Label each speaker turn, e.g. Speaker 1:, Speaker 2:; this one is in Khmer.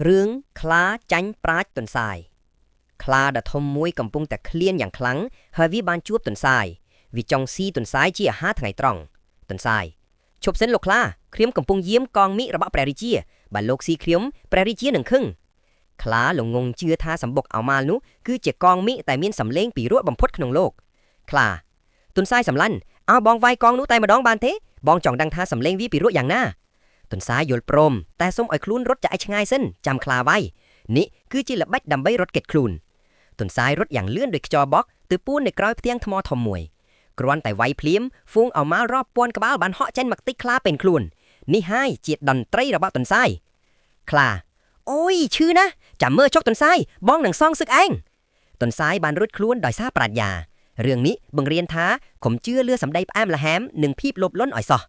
Speaker 1: រឿងខ្លាចាញ់ប្រាជ្ញទន្សាយខ្លាដ៏ធំមួយកំពុងតែឃ្លានយ៉ាងខ្លាំងហើយវាបានជួបទន្សាយវាចង់ស៊ីទន្សាយជាអាហារថ្ងៃត្រង់ទន្សាយឈប់សិនលោកខ្លាឃ្រាមកំពុងយាមកងមិរបស់ព្រះរាជាបើលោកស៊ីឃ្រាមព្រះរាជានឹងខឹងខ្លាល្ងងជឿថាសម្បុកអោម៉ាល់នោះគឺជាកងមិតែមានសម្លេងពីរោះបំផុតក្នុងលោកខ្លាទន្សាយសម្លាញ់អោបងវាយកងនោះតែម្ដងបានទេបងចង់ដឹងថាសម្លេងវាពីរោះយ៉ាងណាទន្សាយយល់ព្រមតែសូមឲ្យខ្លួនរត់ចាក់ឲ្យឆ្ងាយសិនចាំខ្លាវាយនេះគឺជាល្បិចដើម្បីរត់គេចខ្លួនទន្សាយរត់យ៉ាងលឿនដោយខ្យល់បក់ទៅពួននៅក្រោយផ្ទាំងថ្មធំមួយគ្រាន់តែវាយភ្លាមហ្វូងអោម៉ាល់រាប់ពាន់ក្បាលបានហក់ចេញមកតិចខ្លាពេញខ្លួននេះហើយជាតន្ត្រីរបស់ទន្សាយខ្លាអូយឈឺណាស់ចាំមើលចុកទន្សាយបងនឹងសងសឹកឯងទន្សាយបានរួចខ្លួនដោយសារប្រាជ្ញារឿងនេះបង្រៀនថាកុំជឿលឺសម្ដីផ្អែមល្ហែមនិងភាពលោភលន់ឲ្យសោះ